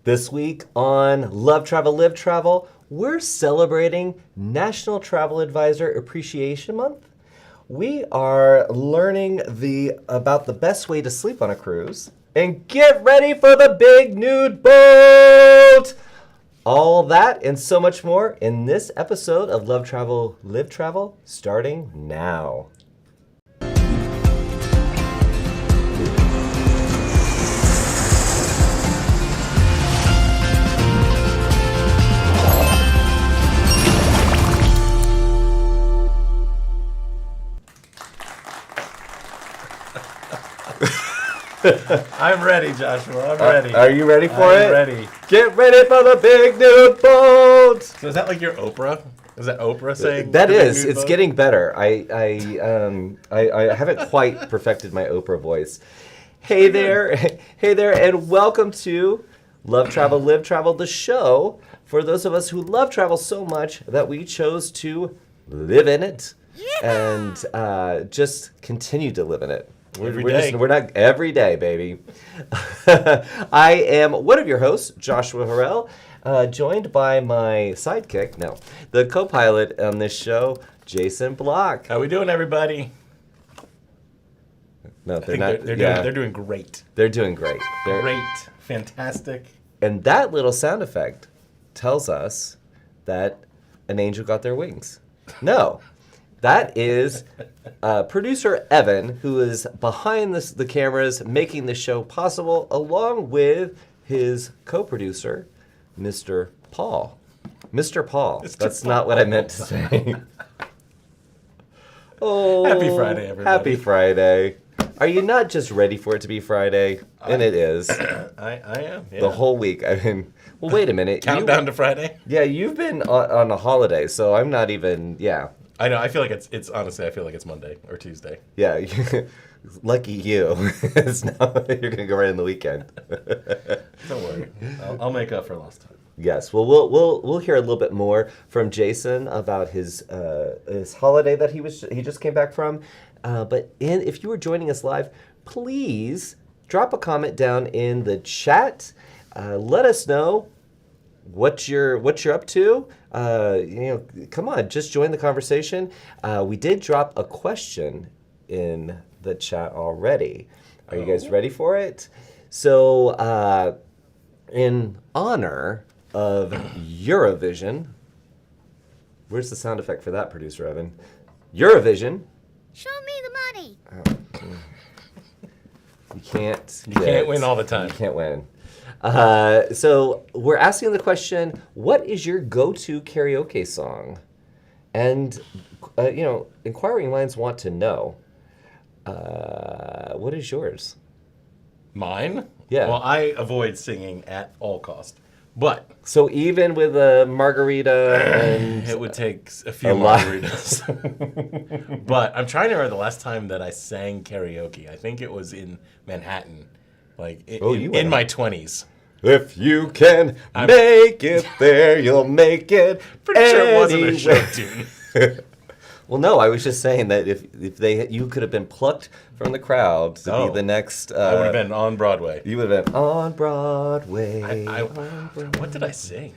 This week on Love Travel, Live Travel, we're celebrating National Travel Advisor Appreciation Month. We are learning about the best way to sleep on a cruise. And get ready for the big nude boat! All that and so much more in this episode of Love Travel, Live Travel, starting now. I'm ready, Joshua. I'm ready. Are you ready for it? I'm ready. Get ready for the big nude boat! So is that like your Oprah? Is that Oprah saying? That the big is. nude It's boat? getting better. I haven't quite perfected my Oprah voice. Hey there, and welcome to Love Travel, Live Travel, the show for those of us who love travel so much that we chose to live in it and just continue to live in it. We're not every day, baby. I am one of your hosts, Joshua Harrell, joined by my sidekick, the co-pilot on this show, Jason Block. How we doing, everybody? No, they're I think not. They're doing great. They're doing great. Great, fantastic. And that little sound effect tells us that an angel got their wings. No. That is producer Evan, who is behind the cameras, making the show possible, along with his co-producer, Mr. Paul. Mr. Paul. That's not what I meant to say. Oh, Happy Friday, everybody. Happy Friday. Are you not just ready for it to be Friday? And it is. I am. Yeah. The whole week. I mean, well, wait a minute. Countdown to Friday. Yeah, you've been on a holiday, so I'm not even. Yeah. I know. I feel like it's honestly. I feel like it's Monday or Tuesday. Yeah, lucky you. It's not, you're gonna go right in the weekend. Don't worry. I'll make up for lost time. Yes. Well, we'll hear a little bit more from Jason about his holiday that he just came back from. But if you were joining us live, please drop a comment down in the chat. Let us know what you're up to. Come on, just join the conversation. We did drop a question in the chat already. Are you guys ready for it? So, in honor of Eurovision, where's the sound effect for that, producer Evan? Eurovision. Show me the money. You can't. You can't win all the time. You can't win. So we're asking the question, what is your go-to karaoke song? And, inquiring minds want to know, what is yours? Mine? Yeah. Well, I avoid singing at all cost. But So even with a margarita and... it would take a few lot. margaritas. But I'm trying to remember the last time that I sang karaoke. I think it was in Manhattan, in my 20s. If you can make it there, you'll make it. Pretty sure it wasn't a show anywhere. tune. Well, no, I was just saying that if you could have been plucked from the crowd to be the next... I would have been on Broadway. You would have been on Broadway. What did I sing?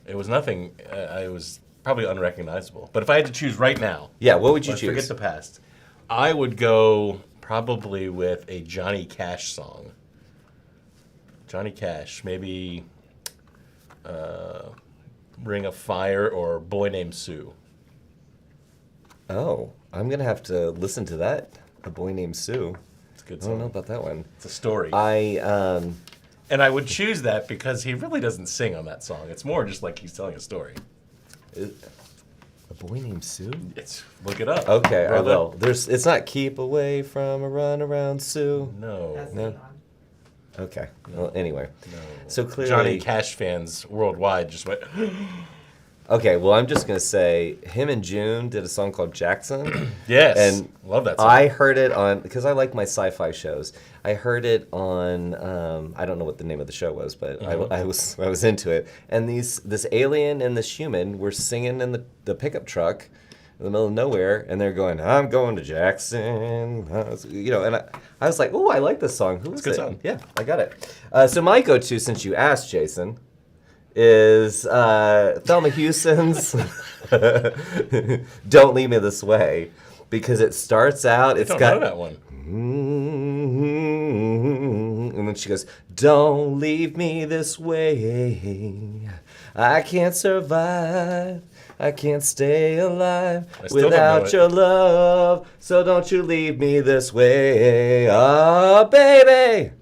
It was nothing. I was probably unrecognizable. But if I had to choose right now... Yeah, what would you let's choose? forget the past. I would go probably with a Johnny Cash song. Johnny Cash, maybe Ring of Fire or Boy Named Sue. Oh, I'm going to have to listen to that. A Boy Named Sue. It's a good I don't know song. about that one. It's a story. And And I would choose that because he really doesn't sing on that song. It's more just like he's telling a story. A Boy Named Sue? Look it up. Okay, I brother. will. It's not Keep Away from a Run Around Sue. No. No. Okay. Well, anyway. No. So clearly... Johnny Cash fans worldwide just went... Okay, well, I'm just going to say him and June did a song called Jackson. Yes. And love that song. I heard it on, because I like my sci-fi shows. I heard it on, I don't know what the name of the show was, but I was into it. And this alien and this human were singing in the pickup truck in the middle of nowhere, and they're going, I'm going to Jackson. And I was like, oh, I like this song. Who is it? It's a good song. Yeah, I got it. So my go-to, since you asked, Jason, is Thelma Houston's Don't Leave Me This Way, because it starts out, I don't know that one. And then she goes, don't leave me this way. I can't survive. I can't stay alive without your love. So don't you leave me this way. Oh, baby.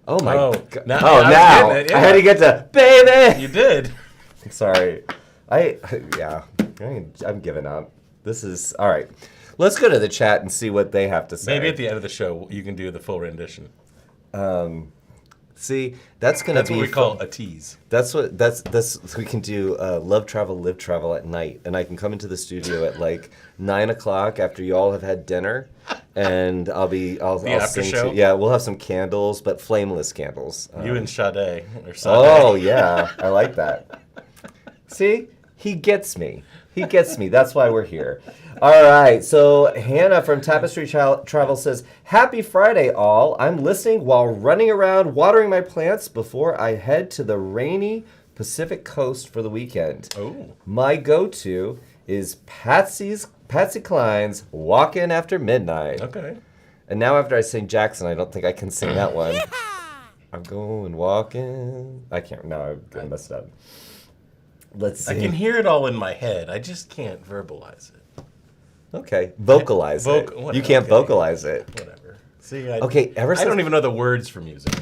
Oh, my God. Now I had to get to baby. You did. Sorry. I'm giving up. This is, all right. Let's go to the chat and see what they have to say. Maybe at the end of the show, you can do the full rendition. See, that's gonna be what we call a tease. That's we can do love travel, live travel at night, and I can come into the studio at like 9 o'clock after you all have had dinner, and I'll after sing show? Yeah, we'll have some candles, but flameless candles. You and Sade or Sade. Oh yeah, I like that. See, he gets me. That's why we're here. All right, so Hannah from Tapestry Travel says, happy Friday, all. I'm listening while running around watering my plants before I head to the rainy Pacific coast for the weekend. Oh. My go-to is Patsy Cline's Walkin' After Midnight. Okay. And now after I sing Jackson, I don't think I can sing that one. I'm going walking. I can't, no, I messed up. Let's see. I can hear it all in my head. I just can't verbalize it. Okay, vocalize it. You can't vocalize it. Whatever. See, I don't even know the words for music.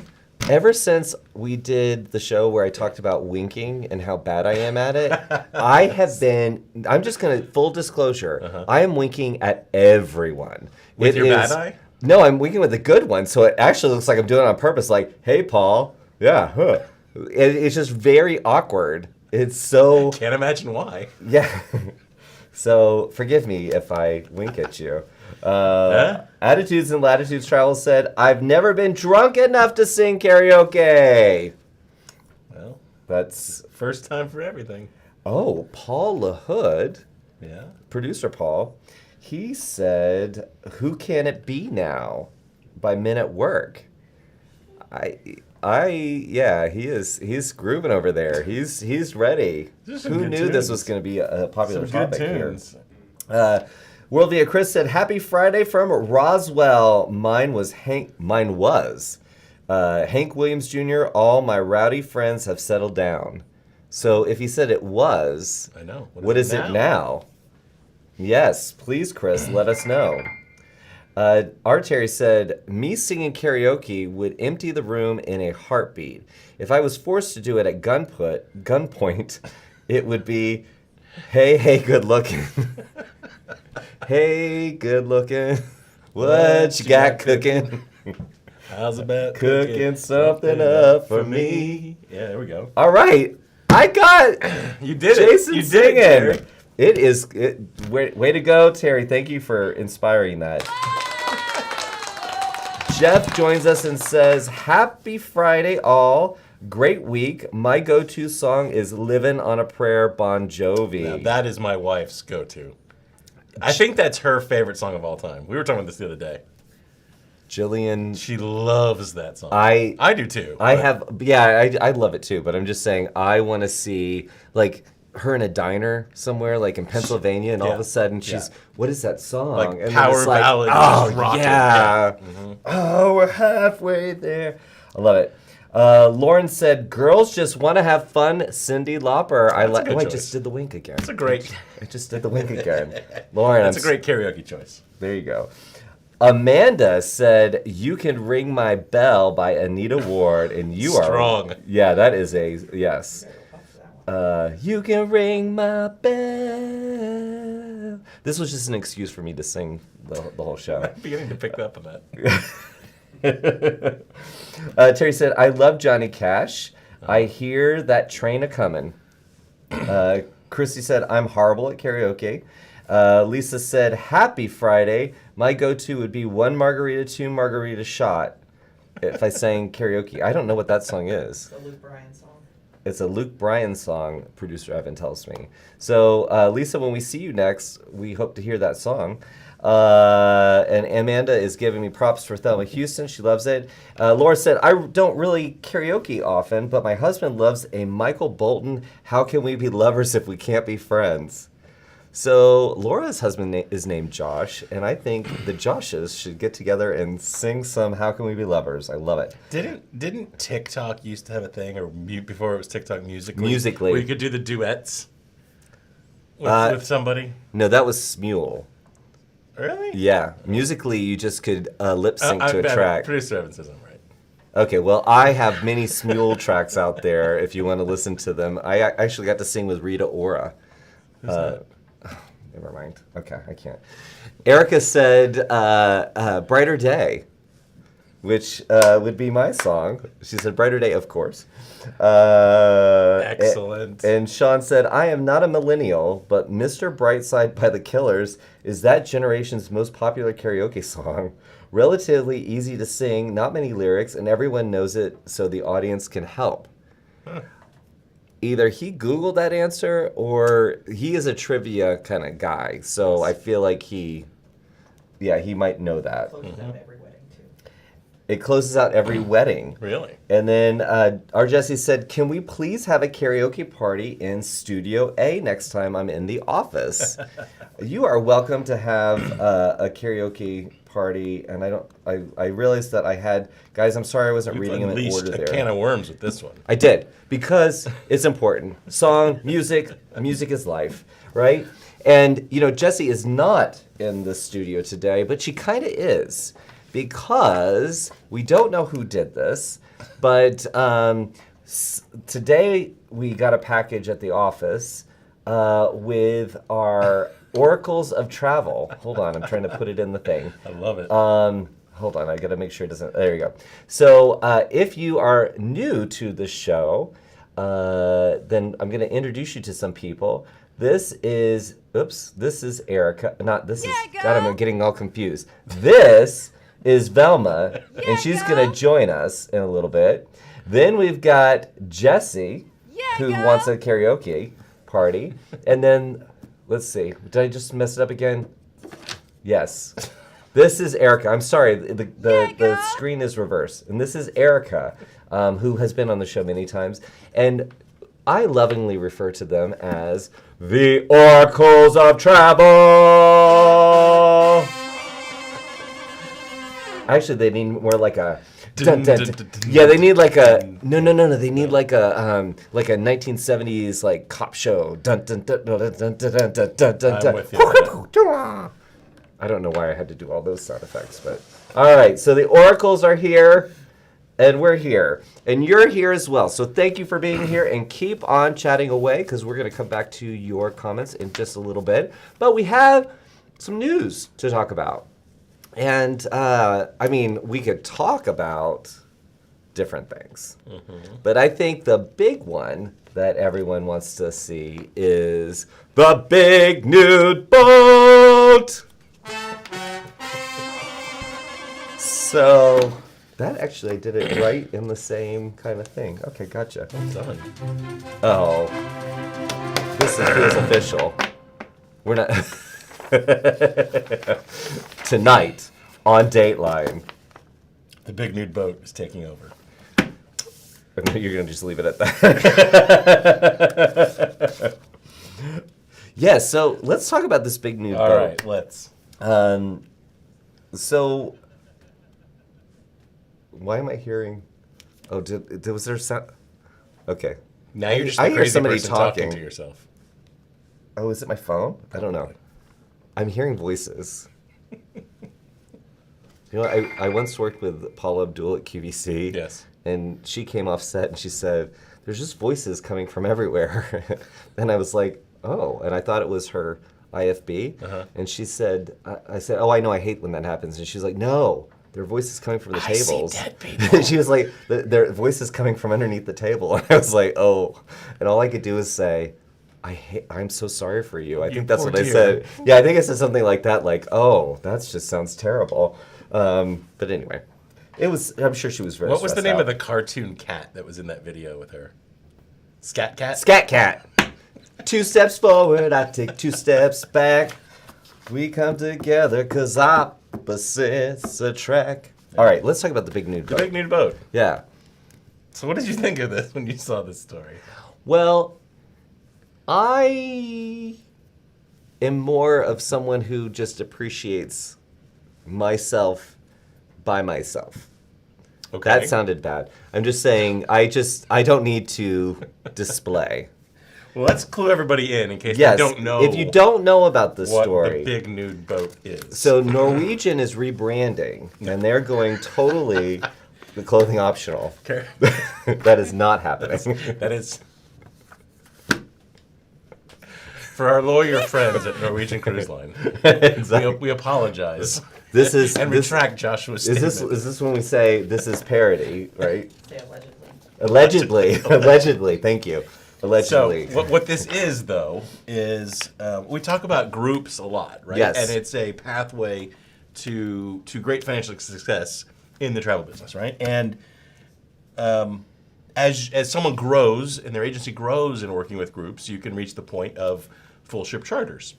Ever since we did the show where I talked about winking and how bad I am at it, I'm just going to, full disclosure, I am winking at everyone. With your bad eye? No, I'm winking with the good one, so it actually looks like I'm doing it on purpose, like, hey, Paul, yeah, huh. It's just very awkward. It's so... Can't imagine why. Yeah. So forgive me if I wink at you. Attitudes and Latitudes Travel said, I've never been drunk enough to sing karaoke. Well, that's first time for everything. Oh, Paul LaHood, yeah, producer Paul, he said, Who Can It Be Now by Men at Work. He's grooving over there. He's ready. Who knew this was going to be a popular topic here? Worldview Chris said, happy Friday from Roswell. Mine was Hank Williams Jr. All my rowdy friends have settled down. So if he said it was, I know. What is it now? Yes, please, Chris, let us know. R. Terry said, me singing karaoke would empty the room in a heartbeat. If I was forced to do it at gunpoint, it would be, hey, good looking. Hey, good looking. What you got cooking? How's about cooking something up for me? Yeah, there we go. All right. I got you did Jason it. You singing. did it, Way to go, Terry. Thank you for inspiring that. Jeff joins us and says, happy Friday, all. Great week. My go-to song is Livin' on a Prayer, Bon Jovi. Now, that is my wife's go-to. I think that's her favorite song of all time. We were talking about this the other day. Jillian. She loves that song. I do too. I love it too, but I'm just saying I want to see, like, her in a diner somewhere, like in Pennsylvania, and all of a sudden she's, what is that song? Like and power ballad. Oh, yeah. Mm-hmm. Oh, we're halfway there. I love it. Lauren said, girls just want to have fun. Cyndi Lauper. I just did the wink again. It's a great. I just did the wink again. Lauren. That's a great karaoke choice. There you go. Amanda said, You Can Ring My Bell by Anita Ward, and you are strong. Yeah, that is a yes. You can ring my bell. This was just an excuse for me to sing the whole show. I'm beginning to pick up on that. Terry said, I love Johnny Cash. I hear that train a-coming. Christy said, I'm horrible at karaoke. Lisa said, happy Friday. My go-to would be 1 margarita, 2 margarita shot if I sang karaoke. I don't know what that song is. The Luke Bryan song. It's a Luke Bryan song, producer Evan tells me. So, Lisa, when we see you next, we hope to hear that song. And Amanda is giving me props for Thelma Houston. She loves it. Laura said, I don't really karaoke often, but my husband loves a Michael Bolton, How Can We Be Lovers If We Can't Be Friends? So Laura's husband is named Josh, and I think the Joshes should get together and sing some How Can We Be Lovers. I love it. Didn't TikTok used to have a thing, or before it was TikTok Musically? Musically. Where you could do the duets with somebody? No, that was Smule. Really? Yeah. Musically, you just could lip sync to a track. Producer Evan says I'm right. Okay, well, I have many Smule tracks out there if you want to listen to them. I actually got to sing with Rita Ora. Who's that? Never mind. Okay, I can't. Erica said Brighter Day, which would be my song. She said Brighter Day, of course. Excellent. And Sean said, I am not a millennial, but Mr. Brightside by the Killers is that generation's most popular karaoke song. Relatively easy to sing, not many lyrics, and everyone knows it so the audience can help. Huh. Either he Googled that answer or he is a trivia kind of guy. So I feel like he might know that. Closes out every wedding, too. It closes out every wedding. Really? And then our Jesse said, can we please have a karaoke party in Studio A next time I'm in the office? You are welcome to have a karaoke party, and I realized that I had, guys, I'm sorry I wasn't reading them in order there. A can of worms with this one. I did, because it's important. Song, music is life, right? And, Jessie is not in the studio today, but she kind of is, because we don't know who did this, but today we got a package at the office with our Oracles of Travel. Hold on, I'm trying to put it in the thing. I love it. Hold on, I gotta make sure it doesn't, there you go. So if you are new to the show, then I'm gonna introduce you to some people. This is Erica, God, I'm getting all confused. This is Velma, and she's gonna join us in a little bit. Then we've got Jessie, who wants a karaoke party. And then, let's see, did I just mess it up again? Yes. This is Erica. I'm sorry, the screen is reversed. And this is Erica, who has been on the show many times. And I lovingly refer to them as the Oracles of Travel. Actually, they need more like a... Yeah, they need like a... No. They need like a 1970s like cop show. I'm with you. I don't know why I had to do all those sound effects, but... All right, so the Oracles are here, and we're here. And you're here as well. So thank you for being here, and keep on chatting away, because we're going to come back to your comments in just a little bit. But we have some news to talk about. And, we could talk about different things. Mm-hmm. But I think the big one that everyone wants to see is the big nude boat! So, that actually, I did it right in the same kind of thing. Okay, gotcha. Well done. Oh. This feels official. We're not... Tonight on Dateline. The big nude boat is taking over. You're going to just leave it at that. Yeah, so let's talk about this big nude boat. All right, let's. So, why am I hearing... Oh, was there sound... Okay. Now you're just I a hear crazy somebody person talking to yourself. Oh, is it my phone? I don't know. I'm hearing voices. I once worked with Paula Abdul at QVC. Yes. And she came off set and she said, there's just voices coming from everywhere. And I was like, oh. And I thought it was her IFB. Uh-huh. And she said, I said, oh, I know, I hate when that happens. And she's like, no, there are voices coming from the tables. See dead people. She was like, there are voices coming from underneath the table. And I was like, oh. And all I could do was say, I'm so sorry for you. I think that's what I said. Yeah, I think I said something like that, like, oh, that just sounds terrible. But anyway, I'm sure she was very What was the name out. of the cartoon cat that was in that video with her? Scat Cat? Scat Cat. 2 steps forward, I take 2 steps back. We come together because opposites attract. All right, let's talk about the Big Nude Boat. The Big Nude Boat. Yeah. So what did you think of this when you saw this story? Well, I am more of someone who just appreciates myself by myself. Okay. That sounded bad. I'm just saying, I don't need to display. Well, let's clue everybody in case Yes, they don't know. if you don't know about the what story. the Big Nude Boat is. So Norwegian is rebranding, and they're going totally the clothing optional. Okay. That is not happening. That is... For our lawyer friends at Norwegian Cruise Line, Exactly. we apologize. This is and retract Joshua's is statement. this when we say this is parody, right? Say allegedly. Allegedly. Thank you. Allegedly. So what this is, though, is we talk about groups a lot, right? Yes. And it's a pathway to great financial success in the travel business, right? And as someone grows and their agency grows in working with groups, you can reach the point of full ship charters.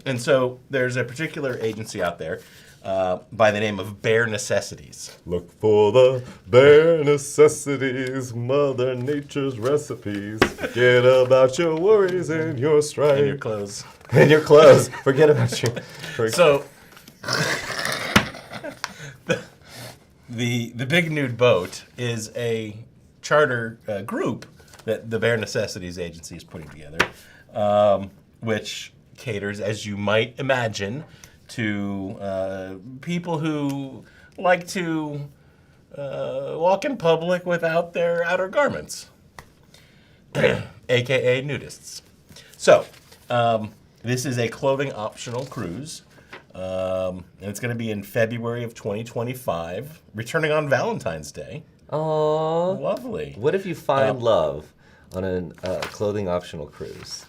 And so there's a particular agency out there by the name of Bare Necessities. Look for the bare necessities, Mother Nature's recipes. Forget about your worries and your strife. And your clothes. And your clothes. Forget about your... So the Big Nude Boat is a charter group that the Bare Necessities agency is putting together, which caters, as you might imagine, to people who like to walk in public without their outer garments, aka nudists. So this is a clothing optional cruise. And it's going to be in February of 2025, returning on Valentine's Day. Aww. Lovely. What if you find love on a clothing optional cruise?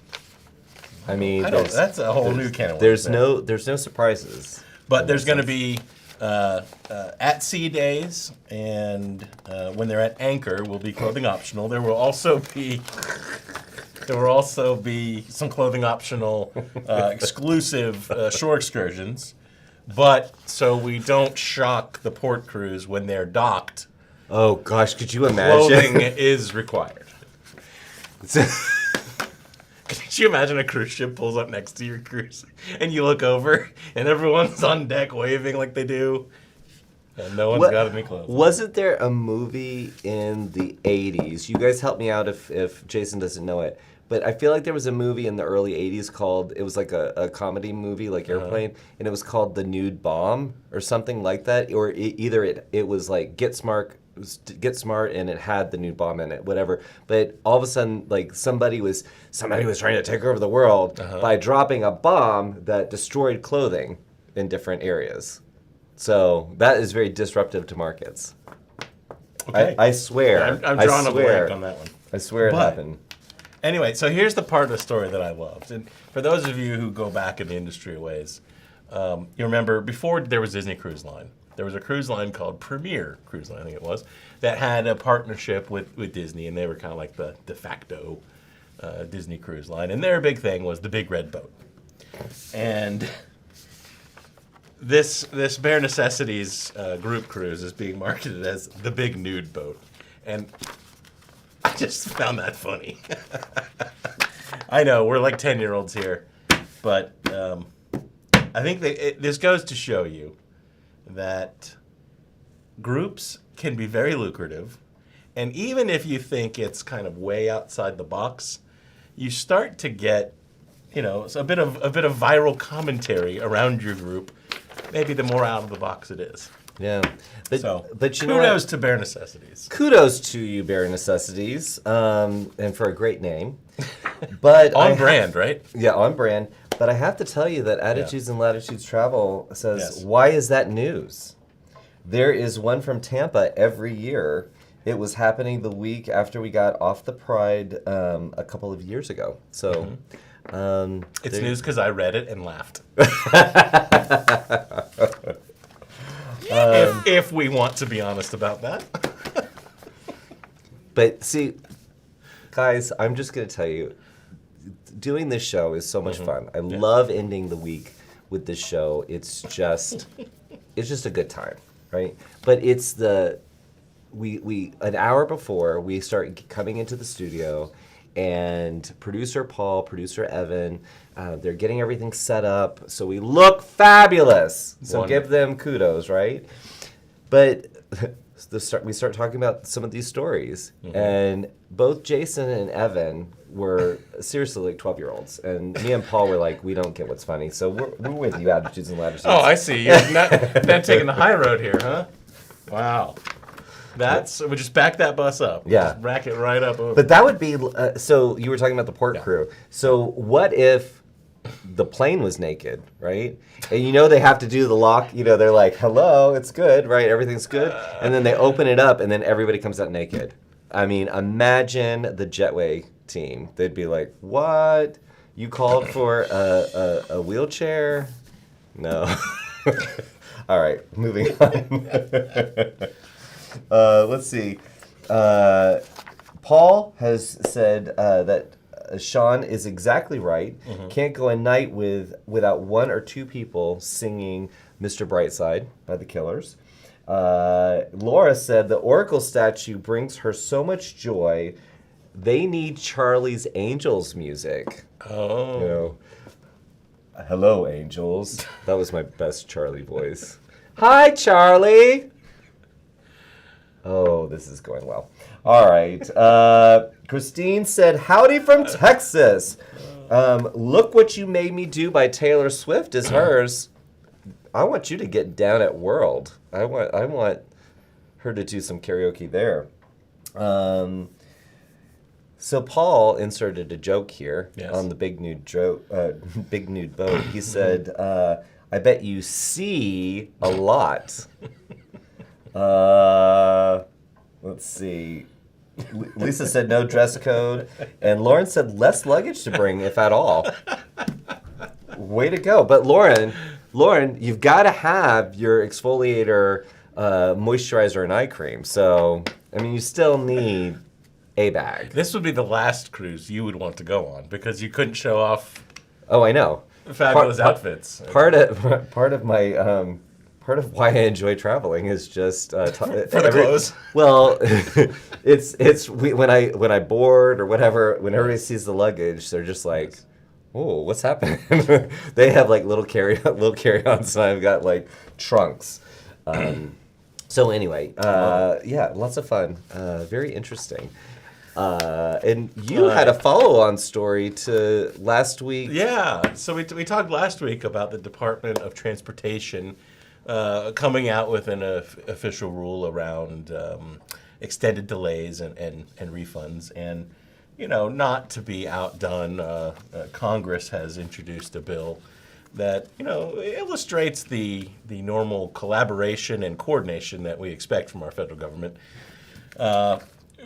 I mean, That's a whole new can of worms. There's no surprises. But there's going to be at sea days, and when they're at anchor, will be clothing optional. There will also be some clothing optional exclusive shore excursions. But so we don't shock the port crews when they're docked, Oh gosh, could you imagine? clothing is required. Could you imagine a cruise ship pulls up next to your cruise and you look over and everyone's on deck waving like they do and no one's got any clothes? Wasn't there a movie in the 80s? You guys help me out if Jason doesn't know it. But I feel like there was a movie in the early 80s called, it was like a comedy movie, like Airplane, and it was called The Nude Bomb or something like that. Or either it was like Get Smart, and it had the nude bomb in it, whatever. But all of a sudden, like somebody was trying to take over the world by dropping a bomb that destroyed clothing in different areas. So that is very disruptive to markets. Okay. I swear. I'm drawing a blank on that one. I swear it happened. Anyway, so here's the part of the story that I loved. And for those of you who go back in the industry a ways, you remember before there was Disney Cruise Line, there was a cruise line called Premier Cruise Line, I think it was, that had a partnership with Disney, and they were kind of like the de facto Disney Cruise Line. And their big thing was the Big Red Boat. And this Bare Necessities group cruise is being marketed as the Big Nude Boat. And I just found that funny. I know, we're like 10-year-olds here. But I think this goes to show you that groups can be very lucrative. And even if you think it's kind of way outside the box, you start to get, a bit of viral commentary around your group. Maybe the more out of the box it is. Yeah. But you know kudos to Bare Necessities. Kudos to you, Bare Necessities, and for a great name. But on brand, right? Yeah, on brand. But I have to tell you that Attitudes and Latitudes Travel says, Yes. Why is that news? There is one from Tampa every year. It was happening the week after we got off the Pride a couple of years ago. So It's news because I read it and laughed. If we want to be honest about that. But see, Guys, I'm just going to tell you, doing this show is so much fun. I love ending the week with this show. It's just a good time, right? But it's we an hour before we start coming into the studio, and producer Paul, producer Evan, they're getting everything set up so we look fabulous. So give them kudos, right? But we start talking about some of these stories, and both Jason and Evan were seriously like 12-year-olds, and me and Paul were like, we don't get what's funny, so we're with you, Attitudes and Latitudes. Oh, I see. You're not taking the high road here, huh? Wow. We just back that bus up. Yeah. Just rack it right up over. But that would be, so you were talking about the port crew. So what if the plane was naked, right? And they have to do the lock, they're like, hello, it's good, right? Everything's good. And then they open it up and then everybody comes out naked. I mean, imagine the Jetway team. They'd be like, what? You called for a wheelchair? No. All right, moving on. Let's see. Paul has said that Sean is exactly right. Can't go a night without one or two people singing Mr. Brightside by the Killers. Laura said the Oracle statue brings her so much joy. They need Charlie's Angels music. Oh. Hello, Angels. That was my best Charlie voice. Hi, Charlie. Oh, this is going well. All right. Christine said, howdy from Texas. Look What You Made Me Do by Taylor Swift is hers. I want you to get down at World. I want her to do some karaoke there. So Paul inserted a joke here on the Big Nude Boat. He said, I bet you see a lot. Let's see. Lisa said no dress code. And Lauren said less luggage to bring, if at all. Way to go. But Lauren, you've got to have your exfoliator, moisturizer, and eye cream. So, I mean, you still need a bag. This would be the last cruise you would want to go on because you couldn't show off. Oh, I know. Fabulous outfits. Part of my part of why I enjoy traveling is just for the clothes. Well, when I board or whatever, when everybody sees the luggage, they're just like, "Oh, what's happening?" They have like little carry-ons, and I've got like trunks. So anyway, yeah, lots of fun, very interesting. And you had a follow-on story to last week. Yeah, so we talked last week about the Department of Transportation coming out with an official rule around extended delays and refunds. And, not to be outdone, Congress has introduced a bill that, illustrates the normal collaboration and coordination that we expect from our federal government.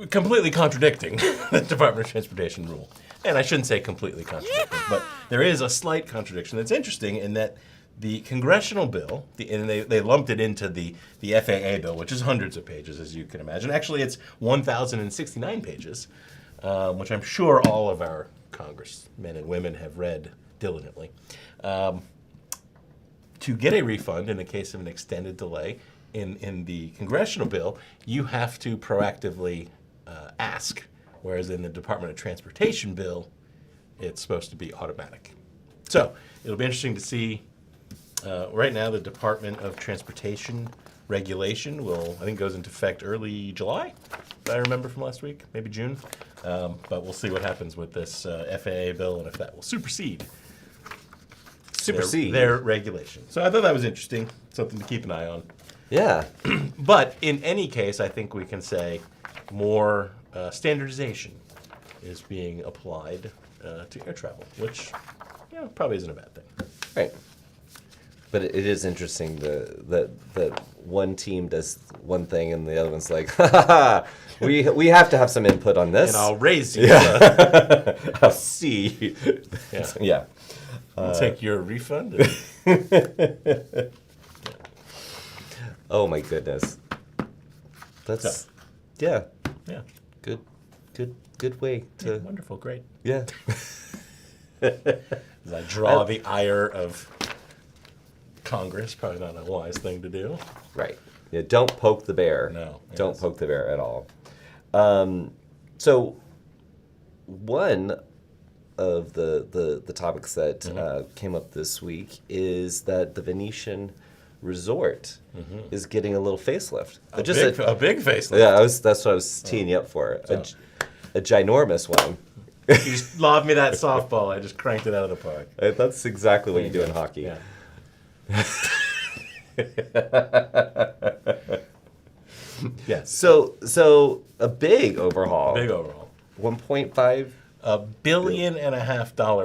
Completely contradicting the Department of Transportation rule. And I shouldn't say completely contradicting, but there is a slight contradiction that's interesting in that the congressional bill, and they lumped it into the FAA bill, which is hundreds of pages, as you can imagine. Actually, it's 1,069 pages, which I'm sure all of our congressmen and women have read diligently. To get a refund in the case of an extended delay in the congressional bill, you have to proactively ask, whereas in the Department of Transportation bill, it's supposed to be automatic. So it'll be interesting to see. Right now, the Department of Transportation regulation I think goes into effect early July, if I remember from last week, maybe June. But we'll see what happens with this FAA bill and if that will supersede their regulation. So I thought that was interesting, something to keep an eye on. Yeah. But in any case, I think we can say more standardization is being applied to air travel, which probably isn't a bad thing. Right. But it is interesting that one team does one thing and the other one's like, we have to have some input on this. And I'll raise you. Yeah. I'll see. Yeah. Yeah. I'll take your refund. Oh my goodness. That's So. yeah. Yeah. Good. Good way to. Wonderful, great. Yeah. As I draw the ire of Congress, probably not a wise thing to do. Right. Yeah. Don't poke the bear. No. Don't yes. poke the bear at all. So, one of the topics that came up this week is that the Venetian resort is getting a little facelift. A big facelift. Yeah, that's what I was teeing you up for. A ginormous one. You just lobbed me that softball. I just cranked it out of the park. That's exactly what you do in hockey. Yeah. Yes. So a big overhaul. Big overhaul. 1.5. $1.5 billion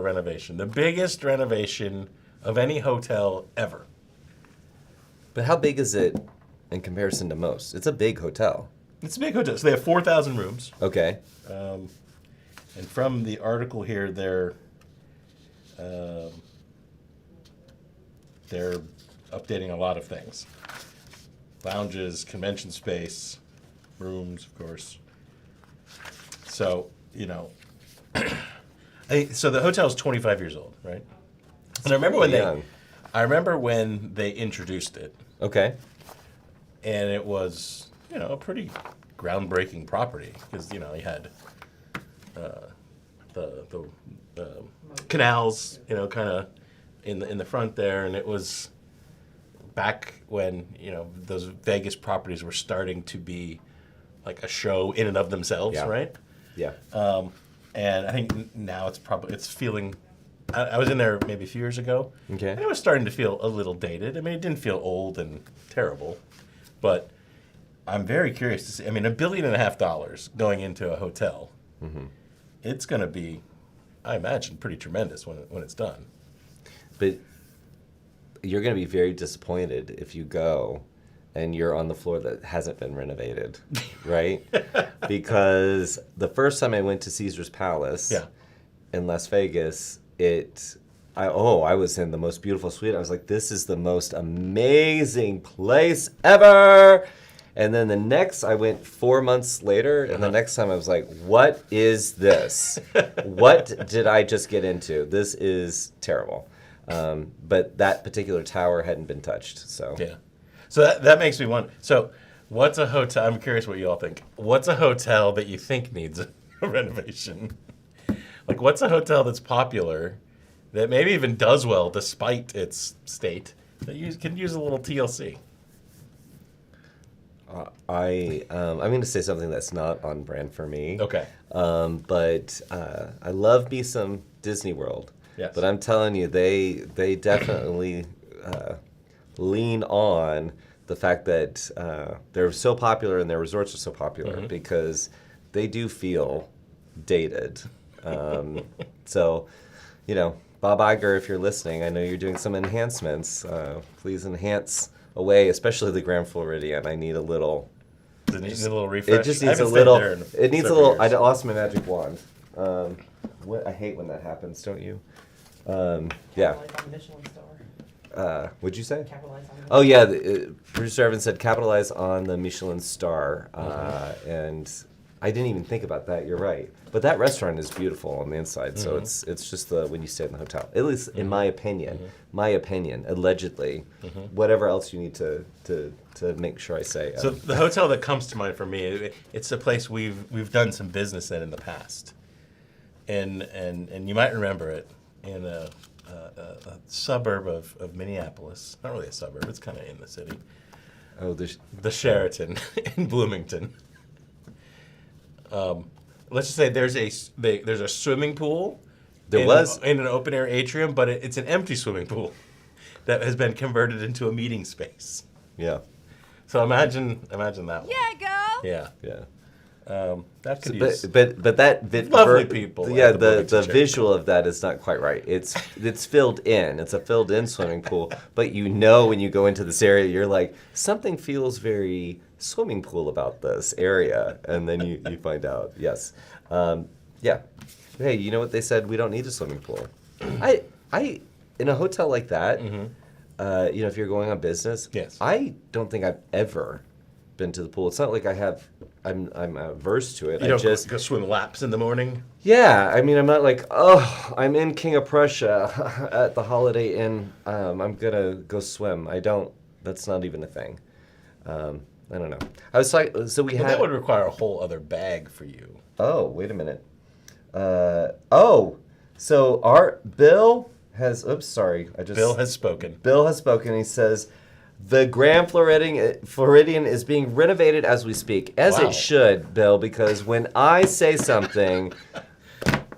renovation. The biggest renovation of any hotel ever. But how big is it in comparison to most? It's a big hotel. It's a big hotel. So they have 4,000 rooms. Okay. And from the article here, they're updating a lot of things. Lounges, convention space, rooms, of course. So, so the hotel is 25 years old, right? And I remember when they introduced it, Okay. and it was, a pretty groundbreaking property because, you had the canals, kind of in the front there, and it was back when those Vegas properties were starting to be like a show in and of themselves, Yeah. right? Yeah. And I think now it's feeling. I was in there maybe a few years ago, Okay. and it was starting to feel a little dated. I mean, it didn't feel old and terrible, but I'm very curious to see. I mean, $1.5 billion going into a hotel. It's going to be, I imagine, pretty tremendous when it's done. But you're going to be very disappointed if you go and you're on the floor that hasn't been renovated, right? Because the first time I went to Caesar's Palace in Las Vegas, I was in the most beautiful suite. I was like, this is the most amazing place ever. And then I went 4 months later, and the next time I was like, what is this? What did I just get into? This is terrible. But that particular tower hadn't been touched, so. Yeah. So that makes me wonder. So what's a hotel? I'm curious what you all think. What's a hotel that you think needs a renovation? Like, what's a hotel that's popular that maybe even does well despite its state that you can use a little TLC? I'm going to say something that's not on brand for me. Okay. But I love me some Disney World. Yes. But I'm telling you, they definitely lean on the fact that they're so popular and their resorts are so popular because they do feel dated. So, Bob Iger, if you're listening, I know you're doing some enhancements. Please enhance away, especially the Grand Floridian. I need a little. Does it need a little refresh? It just I needs a haven't stayed little. there in It needs a several little. I years. lost my magic wand. I hate when that happens, don't you? Yeah. Capitalize on the Michelin star. What'd you say? Capitalize on the Oh yeah, producer Evan said capitalize on the Michelin star, and I didn't even think about that. You're right, but that restaurant is beautiful on the inside, so it's just when you stay in the hotel. At least in my opinion, allegedly, whatever else you need to make sure I say. So the hotel that comes to mind for me, it's a place we've done some business in the past, and you might remember it in a suburb of Minneapolis. Not really a suburb; it's kind of in the city. Oh, The Sheraton in Bloomington. Let's just say there's a swimming pool. In an open air atrium, but it's an empty swimming pool that has been converted into a meeting space. yeah, So imagine that one. Yeah, girl. Yeah. yeah. That could use. But that Lovely people Yeah, at the the Bloomington visual of that is not quite right. It's filled in. It's a filled in swimming pool. But when you go into this area, you're like, something feels very swimming pool about this area, and then you find out. Yes, yeah. Hey, you know what they said? We don't need a swimming pool. I in a hotel like that, if you're going on business, Yes. I don't think I've ever been to the pool. It's not like I have I'm averse to it. You I don't just go swim laps in the morning? yeah. I mean, I'm not like, oh, I'm in King of Prussia at the Holiday Inn. I'm gonna go swim. I don't. That's not even a thing. I don't know. I was like, so we Well, had. that would require a whole other bag for you. Oh, wait a minute. So our Bill has. Oops, sorry. Bill has spoken. Bill has spoken. He says, the Grand Floridian is being renovated as we speak, as Wow. it should, Bill. Because when I say something,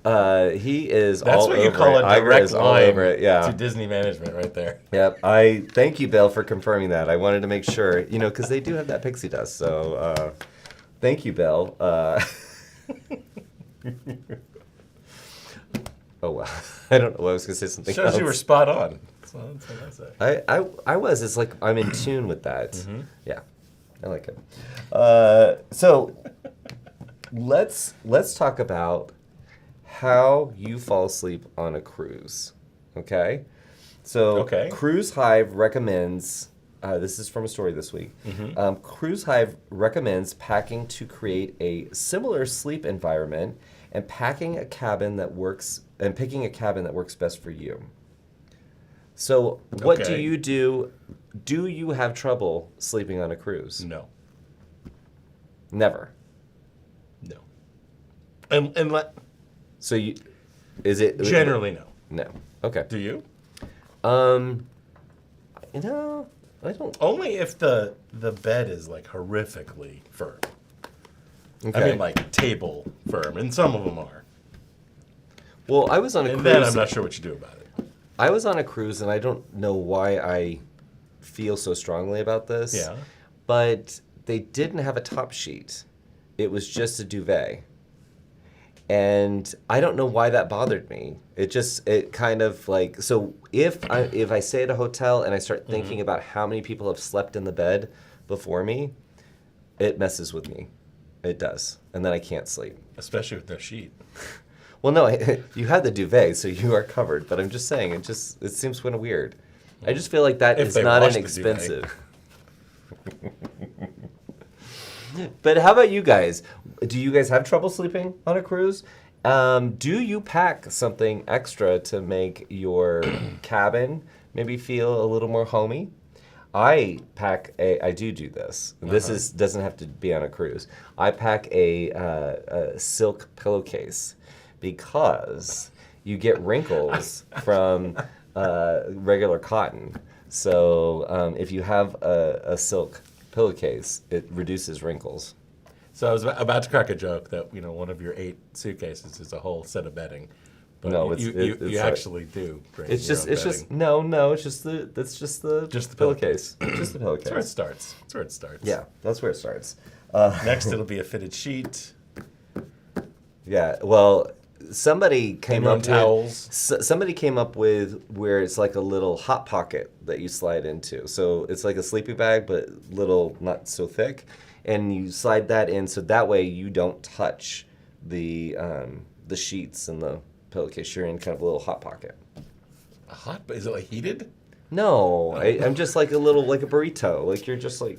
he is That's all what over you call it. a Iger direct is all line over it. Yeah. to Disney management right there. Yep. I thank you, Bill, for confirming that. I wanted to make sure, because they do have that pixie dust. So, thank you, Bill. Oh well, I don't know. I was gonna say something Shows else. you were spot on. That's what I say. I was. It's like I'm in tune with that. Mm-hmm. Yeah, I like it. So let's talk about how you fall asleep on a cruise. Okay. So Okay. Cruise Hive recommends. This is from a story this week. Mm-hmm. Cruise Hive recommends packing to create a similar sleep environment and picking a cabin that works best for you. So, what do Okay. you do? Do you have trouble sleeping on a cruise? No. Never. No. And So is it generally no. no? Okay. Do you? I don't. Only if the bed is like horrifically firm. Okay. I mean, like table firm, and some of them are. Well, I was on a And cruise. then I'm not sure what you do about it. I was on a cruise, and I don't know why I feel so strongly about this. Yeah. But they didn't have a top sheet. It was just a duvet. And I don't know why that bothered me. It kind of like, so if I stay at a hotel and I start thinking about how many people have slept in the bed before me, it messes with me. It does. And then I can't sleep. Especially with no sheet. Well, no, you had the duvet, so you are covered. But I'm just saying, it seems kind of weird. I just feel like that If is they not wash the inexpensive. But how about you guys? Do you guys have trouble sleeping on a cruise? Do you pack something extra to make your cabin maybe feel a little more homey? I do this. This doesn't have to be on a cruise. I pack a silk pillowcase because you get wrinkles from regular cotton. So if you have a silk pillowcase, it reduces wrinkles. So I was about to crack a joke that one of your 8 suitcases is a whole set of bedding. But No, you it's actually do bring It's your just own it's just bedding. no. It's just the pillowcase. Just the pillowcase. That's where it starts. That's where it starts. Yeah, that's where it starts. Next, it'll be a fitted sheet. Yeah. Well, somebody came your own up towels. with somebody came up with where it's like a little hot pocket that you slide into. So it's like a sleeping bag, but little, not so thick, and you slide that in so that way you don't touch the sheets and the pillowcase. You're in kind of a little hot pocket. A hot? Is it like heated? No, I'm just like a burrito. Like you're just like.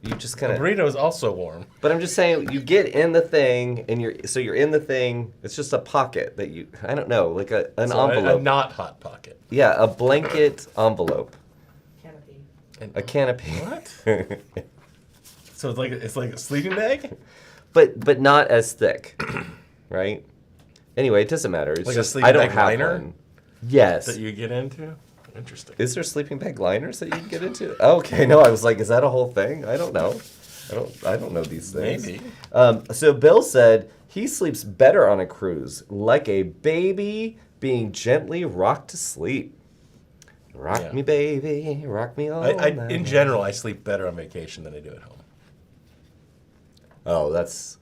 You just kind The of. burrito is also warm. But I'm just saying, you get in the thing, and you're in the thing. It's just a pocket that you. I don't know, like an So envelope. a not hot pocket. Yeah, a blanket envelope, Canopy. And, a canopy. What? So it's like a sleeping bag? but not as thick, right? Anyway, it doesn't matter. It's Like a just sleeping I don't bag have liner? one. Yes. That you get into? Interesting. Is there sleeping bag liners that you can get into? Okay, no, I was like, is that a whole thing? I don't know. I don't know these things. Maybe. So Bill said he sleeps better on a cruise, like a baby being gently rocked to sleep. Rock Yeah. me, baby, rock me all night. In general, I sleep better on vacation than I do at home. Oh, that's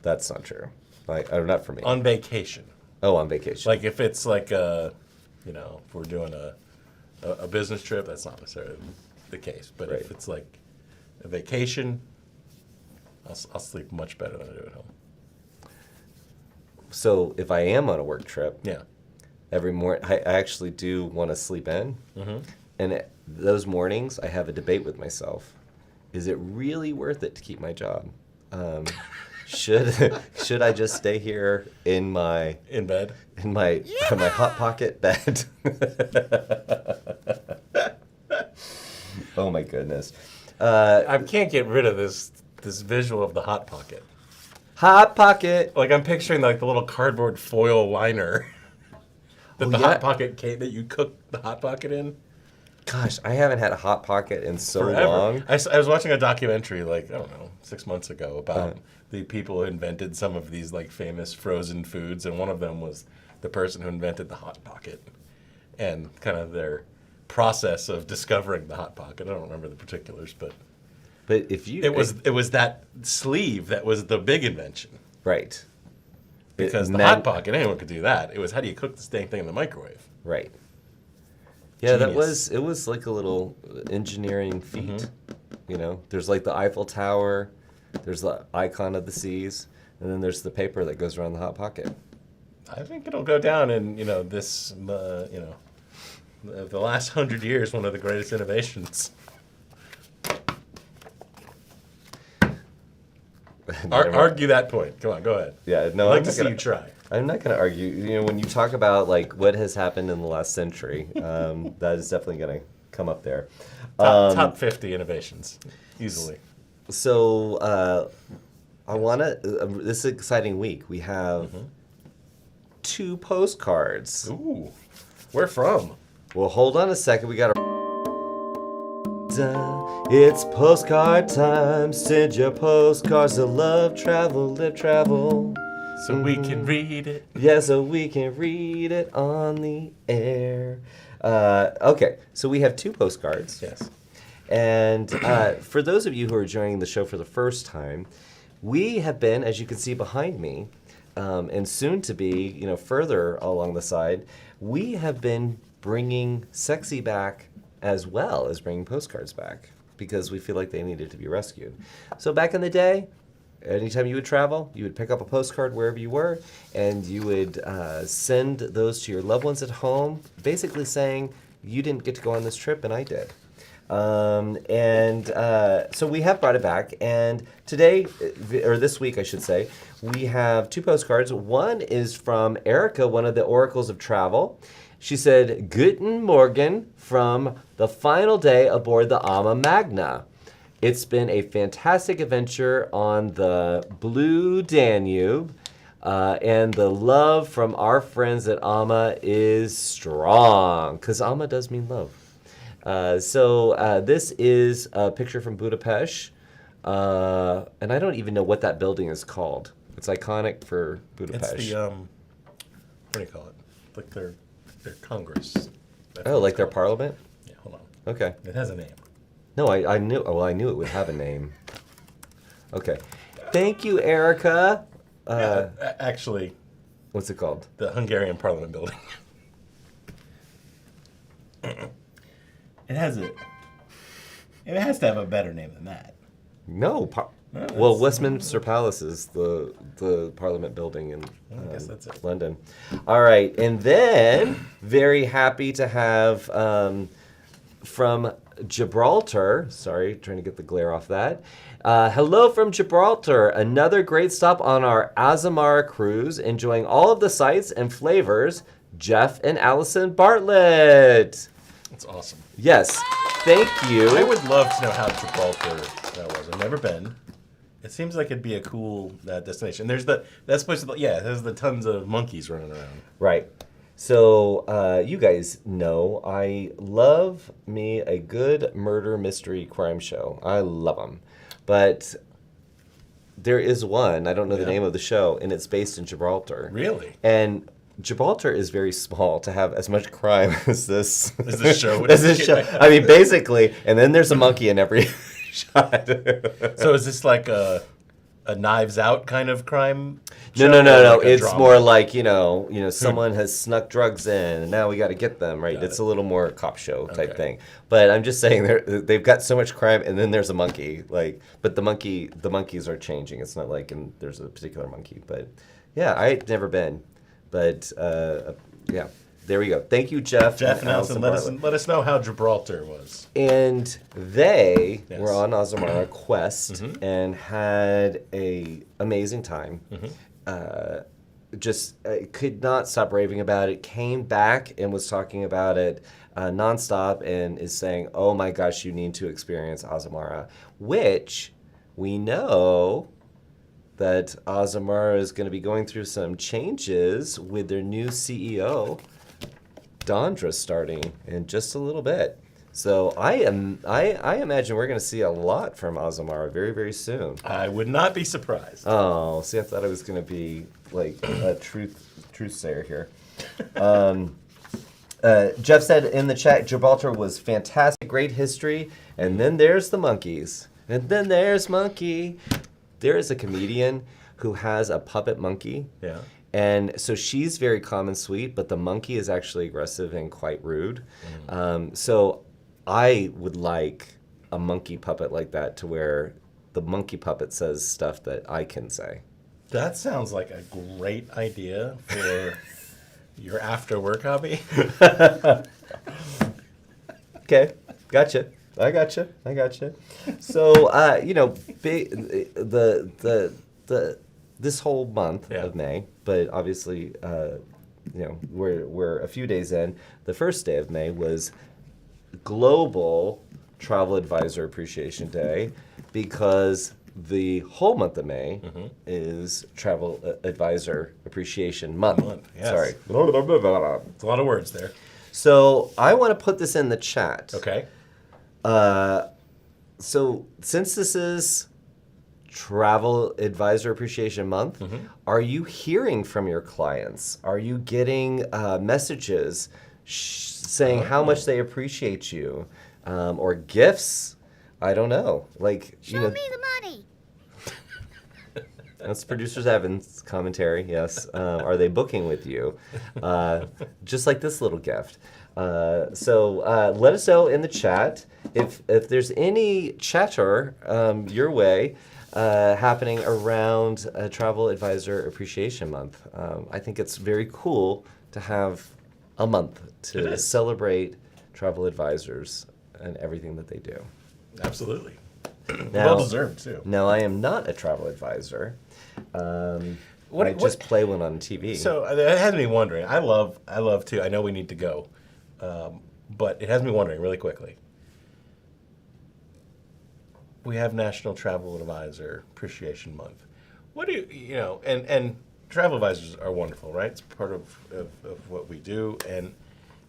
not true. Like, not for me. On vacation. On vacation. Like if it's like if we're doing a business trip, that's not necessarily the case. But Right. if it's like a vacation, I'll sleep much better than I do at home. So if I am on a work trip, Yeah. every morning I actually do want to sleep in. Mm-hmm. And those mornings, I have a debate with myself. Is it really worth it to keep my job? Should I just stay here in my bed. in my hot pocket bed? Oh my goodness. I can't get rid of this visual of the hot pocket. Hot pocket. Like I'm picturing like the little cardboard foil liner that the yeah. hot pocket cake that you cook the hot pocket in. Gosh, I haven't had a hot pocket in so Forever. long. I was watching a documentary like, I don't know, 6 months ago about the people who invented some of these like famous frozen foods, and one of them was the person who invented the hot pocket and kind of their process of discovering the hot pocket. I don't remember the particulars, but if you it was that sleeve that was the big invention. right. Because the hot pocket, anyone could do that. It was how do you cook this dang thing in the microwave? Right. Yeah, Genius. it was like a little engineering feat. You know, there's like the Eiffel Tower, there's the icon of the seas, and then there's the paper that goes around the hot pocket. I think it'll go down in this the last 100 years, one of the greatest innovations. Argue that point. Come on, go ahead. Yeah, no, I'd like I'm to not see gonna- you try. I'm not going to argue. You know, when you talk about like what has happened in the last century, that is definitely going to come up there. Top 50 innovations, easily. So I want to. This is an exciting week. We have 2 postcards. Ooh, where from? Well, hold on a second. We got to. It's postcard time. Send your postcards to love, travel, live, travel. So we can read it. Yeah, so we can read it on the air. Okay, so we have 2 postcards. Yes. And for those of you who are joining the show for the first time, we have been, as you can see behind me, and soon to be, further along the side, we have been bringing sexy back as well as bringing postcards back because we feel like they needed to be rescued. So back in the day, anytime you would travel, you would pick up a postcard wherever you were, and you would send those to your loved ones at home, basically saying, you didn't get to go on this trip and I did. So we have brought it back, and today, or this week I should say, we have 2 postcards. One is from Erica, one of the oracles of travel. She said, Guten Morgen from the final day aboard the Ama Magna. It's been a fantastic adventure on the Blue Danube, and the love from our friends at Ama is strong, because Ama does mean love. So this is a picture from Budapest, and I don't even know what that building is called. It's iconic for Budapest. It's the, what do you call it? Like their Congress. That's oh, what like it's their called. parliament? Yeah, hold on. Okay. It has a name. No, I knew. Well, I knew it would have a name. Okay. Thank you, Erica. Actually, What's it called? the Hungarian Parliament building. It has to have a better name than that. No. No, Well, that's- Westminster Palace is the Parliament building in I guess that's it. London. All right, and then very happy to have from Gibraltar. Sorry, trying to get the glare off that. Hello from Gibraltar. Another great stop on our Azamara cruise. Enjoying all of the sights and flavors. Jeff and Allison Bartlett. It's awesome. Yes, thank you. I would love to know how Gibraltar that was. I've never been. It seems like it'd be a cool destination. There's that's supposed to there's the tons of monkeys running around. Right. So you guys know I love me a good murder mystery crime show. I love them. But there is one, I don't know the name of the show, and it's based in Gibraltar. Really? And Gibraltar is very small to have as much crime as this. As this show would as this show. I mean, basically, and then there's a monkey in every shot. So is this like a Knives Out kind of crime? No, show, no, or no, no. like a It's drama? more like, someone has snuck drugs in, and now we got to get them, right? Got It's it. a little more cop show type Okay. thing. But I'm just saying they've got so much crime, and then there's a monkey. But the monkeys are changing. It's not like there's a particular monkey. But yeah, I'd never been. But yeah. There we go. Thank you, Jeff. Jeff and Allison, Bartlett. let us know how Gibraltar was. And they Yes. were on Azamara Quest and had a amazing time. Could not stop raving about it. Came back and was talking about it nonstop and is saying, "Oh my gosh, you need to experience Azamara," which we know that Azamara is going to be going through some changes with their new CEO, Dondra, starting in just a little bit. So I imagine we're going to see a lot from Azamara very, very soon. I would not be surprised. Oh, see, I thought I was going to be like a truth sayer here. Jeff said in the chat, Gibraltar was fantastic, great history, and then there's the monkeys. And then there's Monkey. There is a comedian who has a puppet monkey. Yeah. And so she's very calm and sweet, but the monkey is actually aggressive and quite rude. So I would like a monkey puppet like that to where the monkey puppet says stuff that I can say. That sounds like a great idea for your after work hobby. Okay, gotcha. I gotcha. So, this whole month of May, but obviously, we're a few days in. The first day of May was Global Travel Advisor Appreciation Day because the whole month of May is Travel Advisor Appreciation Month. Yes. Sorry. It's a lot of words there. So I want to put this in the chat. Okay. So since this is Travel Advisor Appreciation Month, are you hearing from your clients? Are you getting messages saying how much they appreciate you, or gifts? I don't know. Show me the money. That's producer Evan's commentary. Yes. Are they booking with you? Just like this little gift. So let us know in the chat if there's any chatter your way happening around Travel Advisor Appreciation Month. I think it's very cool to have a month to celebrate travel advisors and everything that they do. Absolutely. Now, Well deserved too. Now, I am not a travel advisor. I just play one on TV. So it has me wondering. I love too. I know we need to go, but it has me wondering really quickly. We have National Travel Advisor Appreciation Month. What do you and travel advisors are wonderful, right? It's part of what we do,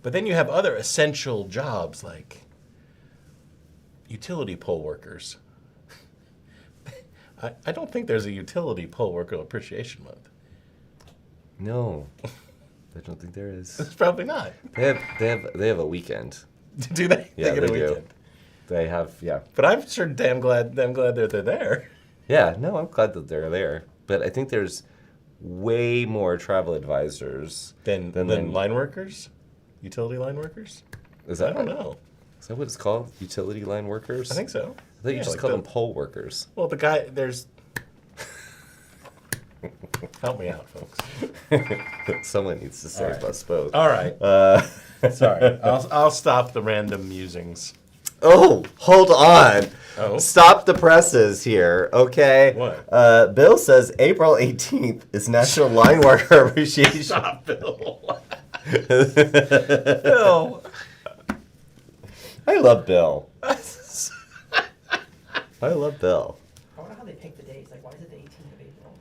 but then you have other essential jobs like utility pole workers. I don't think there's a utility pole worker appreciation month. No, I don't think there is. It's probably not. They have a weekend. Do they? Yeah, they get a they do. weekend. They have, yeah. But I'm sure damn glad that they're there. Yeah, no, I'm glad that they're there. But I think there's way more travel advisors Than line workers? Utility line workers? Is that I don't know. Is that what it's called? Utility line workers? I think so. I thought you just called them pole workers. Well, the guy, there's... Help me out, folks. Someone needs to save us both. All right. Sorry. I'll stop the random musings. Oh, hold on. Oh. Stop the presses here, okay? What? Bill says April 18th is National Line Worker Appreciation. Stop, Bill. Bill. I love Bill. I love Bill. I wonder how they pick the dates. Like, why is it the 18th of April?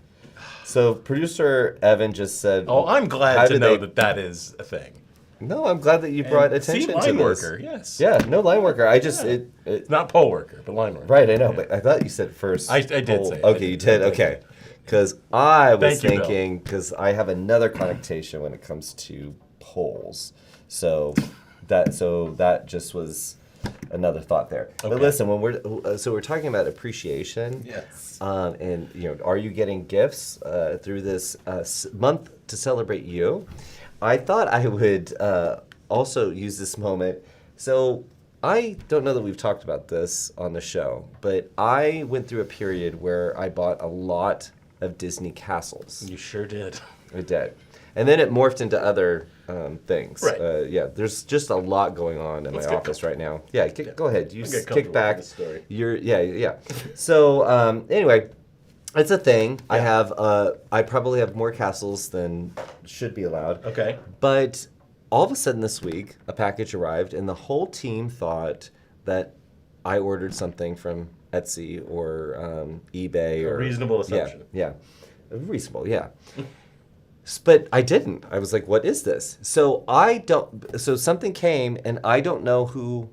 So producer Evan just said. Oh, I'm how glad to did know they- that is a thing. No, I'm glad that you brought attention to line this. worker, yes. Yeah, no line worker. I just Yeah. it Not pole worker, but line worker. right. I know, but I thought you said first. I did pole. say it. Okay, you did. Okay, because I was Thank you, Bill. thinking because I have another connotation when it comes to poles. So that just was another thought there. But Okay. listen, when we're talking about appreciation. Yes. And are you getting gifts through this month to celebrate you? I thought I would also use this moment. So I don't know that we've talked about this on the show, but I went through a period where I bought a lot of Disney castles. You sure did. I did. And then it morphed into other things. Right. Yeah, there's just a lot going on in Let's my get office right now. Yeah, go ahead. You I'll get kick comfortable back. with this story. Yeah. So anyway, it's a thing. I Yeah. have I probably have more castles than should be allowed. Okay. But all of a sudden this week, a package arrived, and the whole team thought that I ordered something from Etsy or eBay A or reasonable assumption. Yeah, reasonable. Yeah. But I didn't. I was like, "What is this?" So something came, and I don't know who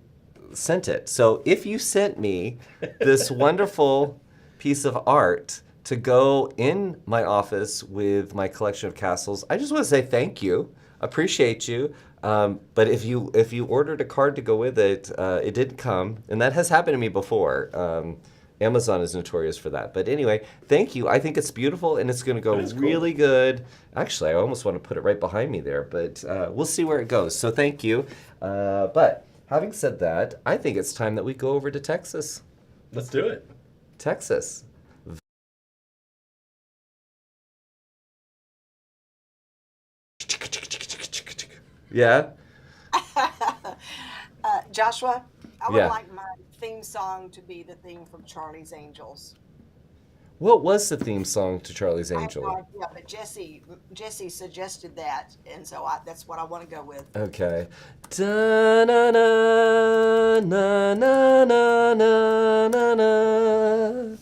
sent it. So if you sent me this wonderful piece of art to go in my office with my collection of castles, I just want to say thank you, appreciate you. But if you ordered a card to go with it, it didn't come, and that has happened to me before. Amazon is notorious for that. But anyway, thank you. I think it's beautiful, and it's going to go That is cool. really good. Actually, I almost want to put it right behind me there, but we'll see where it goes. So thank you. But having said that, I think it's time that we go over to Texas. Let's do it. Texas. Yeah? Joshua, I would Yeah. like my theme song to be the theme from Charlie's Angels. What was the theme song to Charlie's I have Angel? no idea, but Jesse suggested that, and so that's what I want to go with. Okay. Da na na na na na na na na.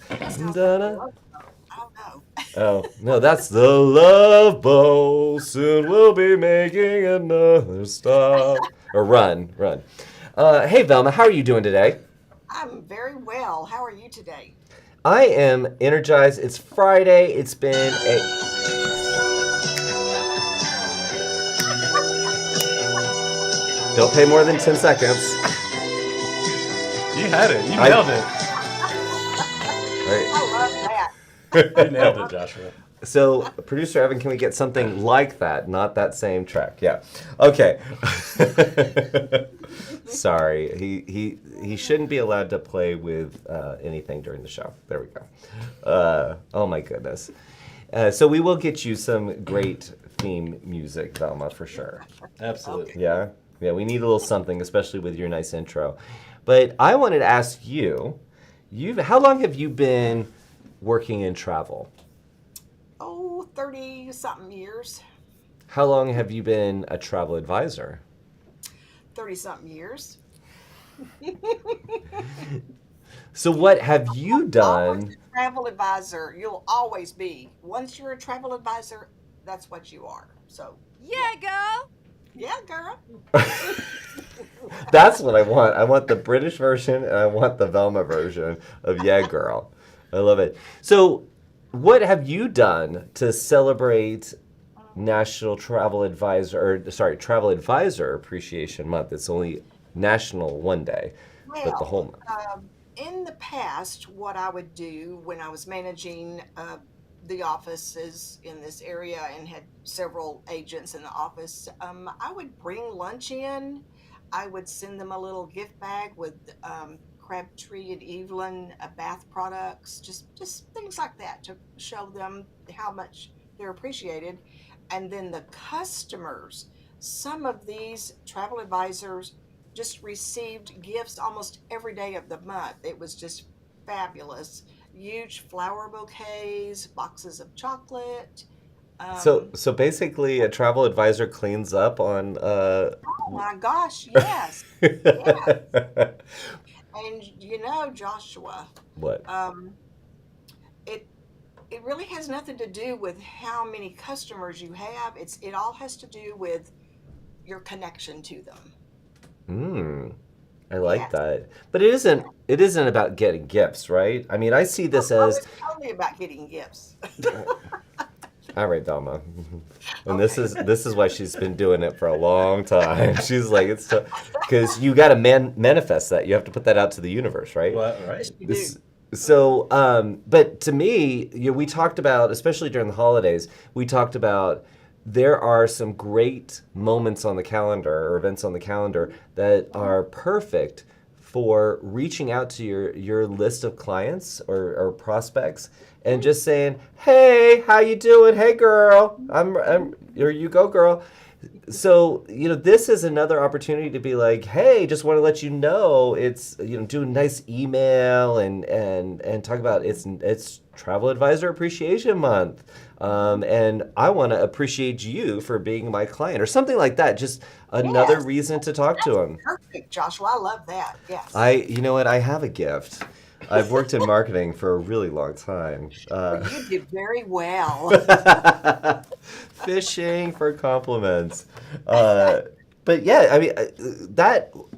Da na. I don't know. Oh no, that's the Love Boat. Soon we'll be making another stop. Or run. Hey Velma, how are you doing today? I'm very well. How are you today? I am energized. It's Friday. It's been a. Don't pay more than 10 seconds. You had it. You nailed it. All right. I love that. You nailed it, Joshua. So, producer Evan, can we get something like that, not that same track? Yeah. Okay. Sorry, he shouldn't be allowed to play with anything during the show. There we go. Oh my goodness. So we will get you some great theme music, Velma, for sure. Absolutely. Yeah. Yeah. We need a little something, especially with your nice intro. But I wanted to ask you, how long have you been working in travel? 30-something years. How long have you been a travel advisor? 30-something years. So what have you Always done? a travel advisor. You'll always be. Once you're a travel advisor, that's what you are. So, Yeah, girl. yeah, girl. That's what I want. I want the British version and I want the Velma version of Yeah Girl. I love it. So what have you done to celebrate National Travel Advisor Appreciation Month? It's only national one day, but the whole month. In the past, what I would do when I was managing the offices in this area and had several agents in the office, I would bring lunch in. I would send them a little gift bag with Crabtree and Evelyn bath products, just things like that to show them how much they're appreciated. And then the customers, some of these travel advisors just received gifts almost every day of the month. It was just fabulous. Huge flower bouquets, boxes of chocolate. So basically a travel advisor cleans up on Oh my gosh, yes. Yes. And you know, Joshua, what? It really has nothing to do with how many customers you have. It all has to do with your connection to them. I like Yes. that. But it isn't about getting gifts, right? I mean, I see this Oh, as it's totally about getting gifts. all right, Velma. And this is why she's been doing it for a long time. She's like, it's because you got to manifest that. You have to put that out to the universe, right? Well, right. Yes, you This, do. so, but to me, we talked about, especially during the holidays, we talked about there are some great moments on the calendar or events on the calendar that are perfect for reaching out to your list of clients or prospects and just saying, hey, how you doing? Hey, girl, or you go, girl. So, this is another opportunity to be like, hey, just want to let you know it's, do a nice email and talk about it's Travel Advisor Appreciation Month. And I want to appreciate you for being my client or something like that. Just another Yes. reason to talk to them. Perfect, Joshua. I love that. Yes. You know what? I have a gift. I've worked in marketing for a really long time. You did very well. Fishing for compliments. But yeah, I mean,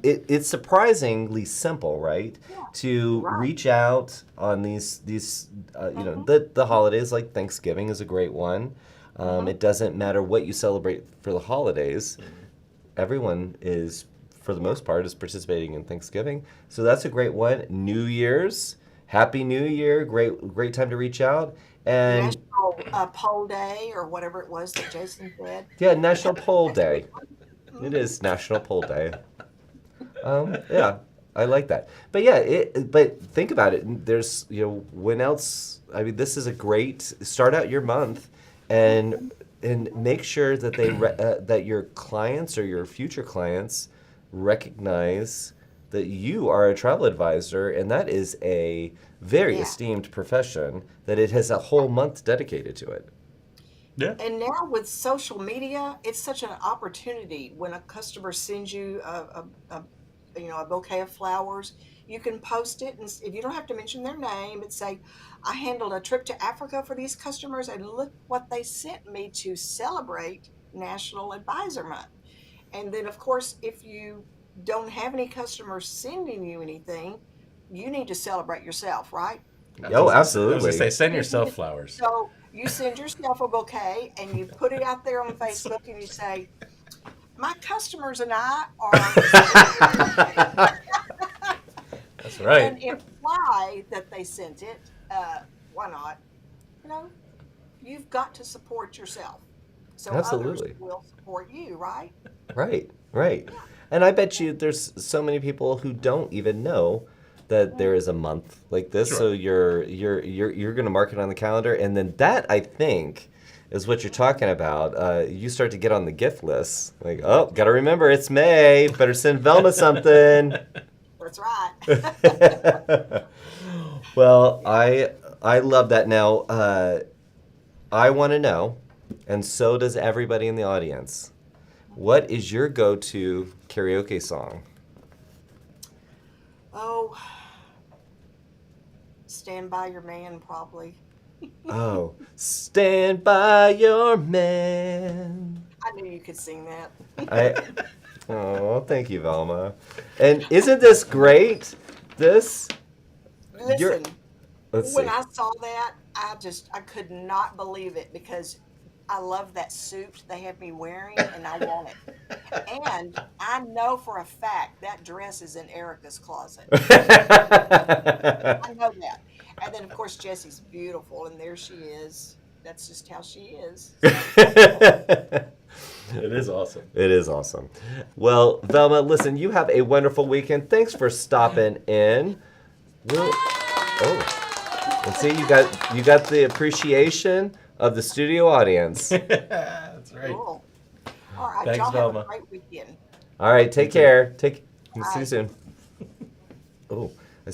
it's surprisingly simple, right? Yeah, To right. reach out on these the holidays, like Thanksgiving is a great one. It doesn't matter what you celebrate for the holidays. Everyone is, for the most part, is participating in Thanksgiving. So that's a great one. New Year's, Happy New Year, great time to reach out. And National Pole Day or whatever it was that Jason said. yeah, National Pole Day. It is National Pole Day. Yeah, I like that. But yeah, but think about it. There's, when else? I mean, this is a great start out your month, and make sure that that your clients or your future clients recognize that you are a travel advisor, and that is a very esteemed profession. That it has a whole month dedicated to it. Yeah. And now with social media, it's such an opportunity when a customer sends you a bouquet of flowers. You can post it, and if you don't have to mention their name, and say, "I handled a trip to Africa for these customers, and look what they sent me to celebrate National Advisor Month." And then, of course, if you don't have any customers sending you anything, you need to celebrate yourself, right? Oh, I was absolutely. gonna say, send yourself flowers. So you send yourself a bouquet and you put it out there on Facebook and you say, "My customers and I are," That's right. and imply that they sent it. Why not? You've got to support yourself. So Absolutely. others will support you, right? Right. And I bet you there's so many people who don't even know that there is a month like this. Sure. So you're going to mark it on the calendar, and then that, I think, is what you're talking about. You start to get on the gift list. Like, oh, got to remember it's May. Better send Velma something. That's right. Well, I love that. Now, I want to know, and so does everybody in the audience. What is your go-to karaoke song? Oh, Stand By Your Man, probably. Oh, Stand By Your Man. I knew you could sing that. Oh, thank you, Velma. And isn't this great? This? Listen, Let's see. when I saw that, I could not believe it because I love that suit they have me wearing and I want it. And I know for a fact that dress is in Erica's closet. I know that. And then, of course, Jessie's beautiful, and there she is. That's just how she is. It is awesome. It is awesome. Well, Velma, listen, you have a wonderful weekend. Thanks for stopping in. And see, you got the appreciation of the studio audience. That's right. Cool. All right, Thanks, y'all Velma. have a great weekend. All right, take care. See Bye. you soon. Oh, I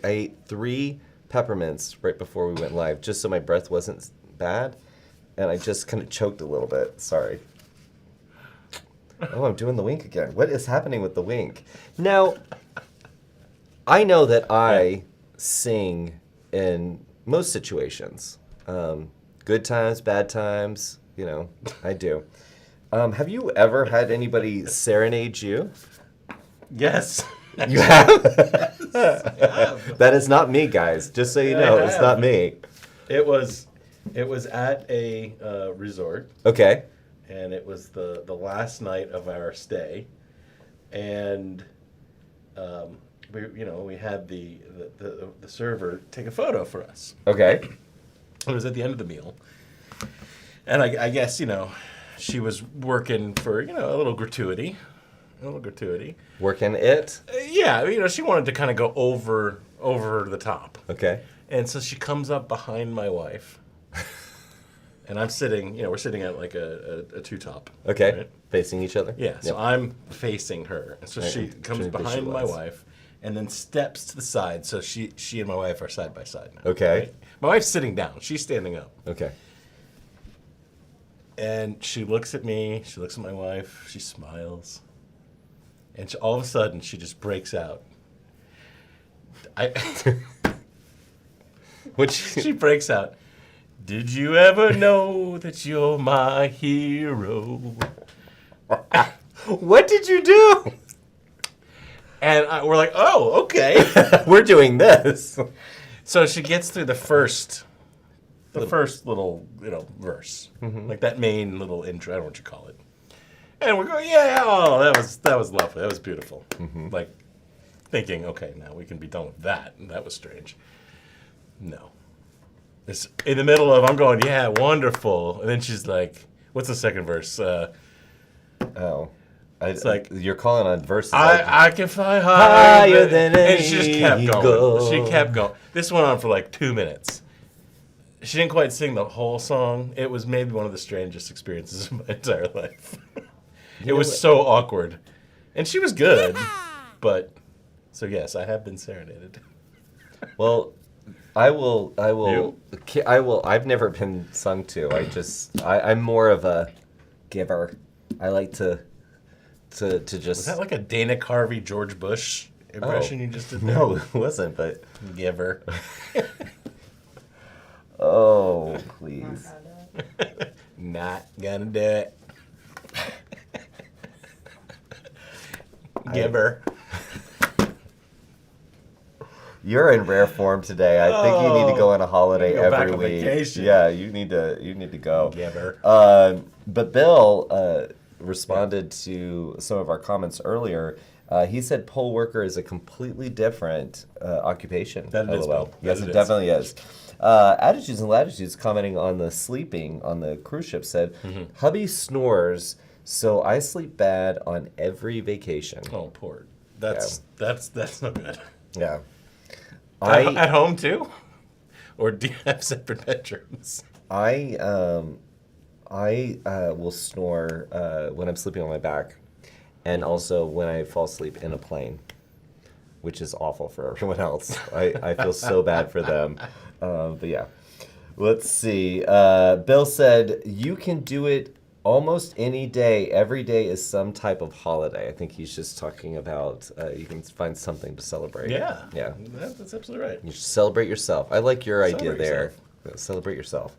ate 3 peppermints right before we went live, just so my breath wasn't bad, and I just kind of choked a little bit. Sorry. Oh, I'm doing the wink again. What is happening with the wink? Now, I know that I sing in most situations. Good times, bad times, I do. Have you ever had anybody serenade you? Yes. You have? That is not me, guys. Just so you know, it's not me. It was at a resort, Okay. and it was the last night of our stay, and we had the server take a photo for us. Okay. It was at the end of the meal, and I guess she was working for a little gratuity. Working it? Yeah, she wanted to kind of go over the top. Okay. And so she comes up behind my wife And I'm sitting, we're sitting at like a two-top. Okay. Right? Facing each other. Yeah, so Yep. I'm facing her. And so Right. she comes Trying to behind my visualize. wife and then steps to the side. So she and my wife are side by side now. Okay. My wife's sitting down. She's standing up. Okay. And she looks at me. She looks at my wife. She smiles. And all of a sudden, she just breaks out. She breaks out. Did you ever know that you're my hero? What did you do? And we're like, oh, okay. We're doing this. So she gets through the first little, verse, like that main little intro. I don't know what you call it. And we're going, yeah, oh, that was lovely. That was beautiful. Like thinking, okay, now we can be done with that. And that was strange. No. It's in the middle of, I'm going, yeah, wonderful. And then she's like, what's the second verse? Oh. It's like, you're calling on verses. I can fly Higher higher than and she just kept an going. eagle. She kept going. This went on for like 2 minutes. She didn't quite sing the whole song. It was maybe one of the strangest experiences of my entire life. It was so awkward. And she was good. But, so yes, I have been serenaded. Well, I will. I've never been sung to. I'm more of a giver. I like to just. Was that like a Dana Carvey, George Bush impression you just did there? No, it wasn't. But Giver. oh, please. Not gonna do it. Giver. You're in rare form today. I think you need to go on a holiday Go back every on week. vacation. Yeah, you need to go. Giver. But Bill responded to some of our comments earlier. He said poll worker is a completely different occupation. That it is, LOL. Bill. Yes, That it it is. definitely is. Attitudes and Latitudes commenting on the sleeping on the cruise ship said, hubby snores, so I sleep bad on every vacation. Oh, poor. That's no good. Yeah. At home too? Or do you have separate bedrooms? I will snore when I'm sleeping on my back, and also when I fall asleep in a plane, which is awful for everyone else. I feel so bad for them. But yeah, let's see. Bill said you can do it almost any day. Every day is some type of holiday. I think he's just talking about you can find something to celebrate. Yeah. Yeah. That's absolutely right. You should celebrate yourself. I like your idea Celebrate there. yourself. Celebrate yourself.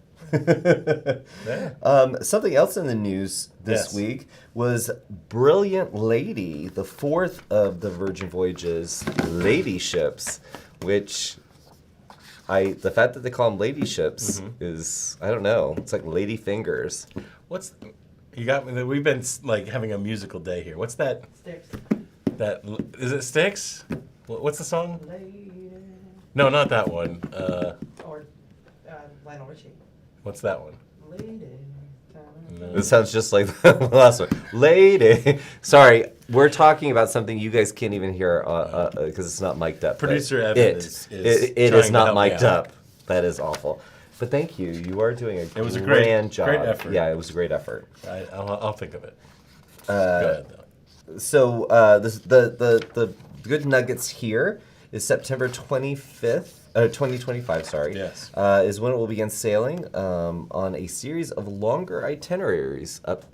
Yeah. Something else in the news this Yes. week was Brilliant Lady, the fourth of the Virgin Voyages lady ships, which the fact that they call them lady ships is, I don't know, it's like lady fingers. You got me? We've been like having a musical day here. What's that? Sticks. That is it? Styx? What's the song? Lady. No, not that one. Or Lionel Richie. What's that one? Lady. It sounds just like the last one. Lady. Sorry, we're talking about something you guys can't even hear because it's not mic'd up. but Producer Evan is it trying is to not help me mic'd out. up. That is awful. But thank you. You are doing a was a grand great job. effort. Yeah, it was a great effort. I'll think of it. Go ahead, though. So the good nuggets here is September 25th, 2025. Sorry. Yes. Is when it will begin sailing on a series of longer itineraries. Up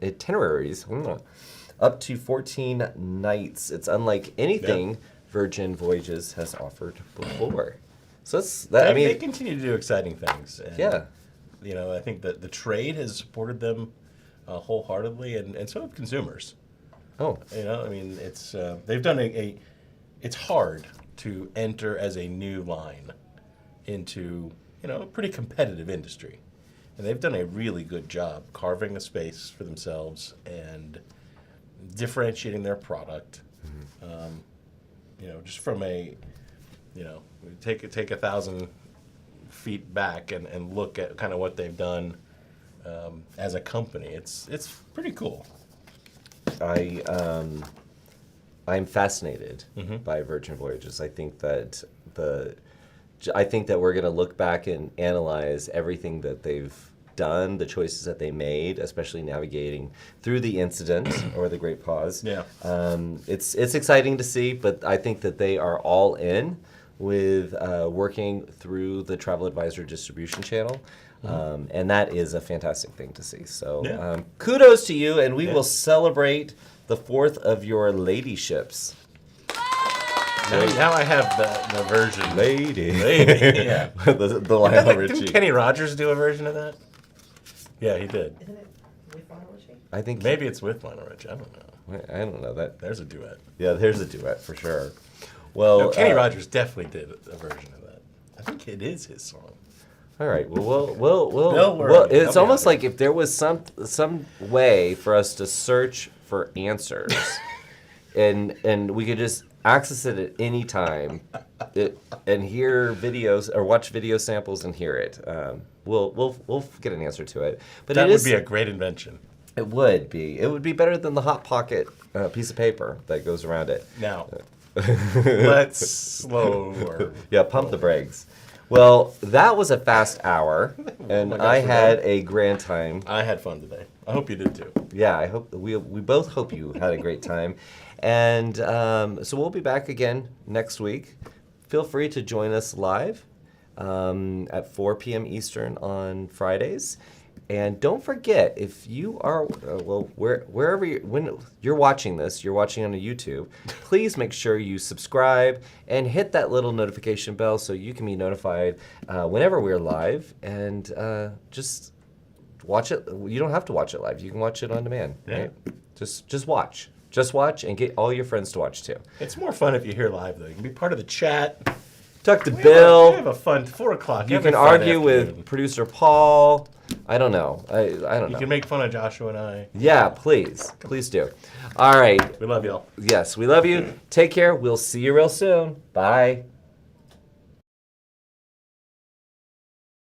to 14 nights. It's unlike anything Virgin Voyages has offered before. So that's that. They continue to do exciting things. And, Yeah. I think that the trade has supported them wholeheartedly, and so have consumers. Oh. It's they've done it's hard to enter as a new line into a pretty competitive industry, and they've done a really good job carving a space for themselves and differentiating their product. Just from take 1,000 feet back and look at kind of what they've done as a company. It's pretty cool. I'm fascinated by Virgin Voyages. I think that we're going to look back and analyze everything that they've done, the choices that they made, especially navigating through the incident or the Great Pause. Yeah. It's exciting to see, but I think that they are all in with working through the Travel Advisor distribution channel. And that is a fantastic thing to see. So Yeah. kudos to you, and we will celebrate the 4th of your ladyships. Now I have the version. Lady. Yeah. the Lionel Didn't Richie. Kenny Rogers do a version of that? Yeah, he did. Isn't it with Lionel Richie? I think Maybe it's with Lionel Richie. I don't know. I don't know that. There's a duet. Yeah, there's a duet for sure. Well, No, Kenny Rogers definitely did a version of that. I think it is his song. All right. Well, Don't worry. well, They'll it's be almost out there. like if there was some way for us to search for answers, and we could just access it at any time, and hear videos or watch video samples and hear it. We'll get an answer to it. But That it would is, be a great invention. It would be. It would be better than the Hot Pocket piece of paper that goes around it. Now, let's slower. Yeah, pump the brakes. Well, that was a fast hour, and my gosh, I we're had done. a grand time. I had fun today. I hope you did too. Yeah, I hope we both hope you had a great time, and so we'll be back again next week. Feel free to join us live at 4 p.m. Eastern on Fridays. And don't forget, if you are, when you're watching this, you're watching on a YouTube, please make sure you subscribe and hit that little notification bell so you can be notified whenever we're live. And just watch it. You don't have to watch it live. You can watch it on demand. Yeah. Right? Just watch. Just watch and get all your friends to watch too. It's more fun if you're here live, though. You can be part of the chat. Talk to We Bill. have a fun 4 o'clock. You Every can fun argue with afternoon. producer Paul. I don't know. I don't You know. can make fun of Joshua and I. Yeah, please. Please do. All right. We love y'all. Yes, we love you. Take care. We'll see you real soon. Bye.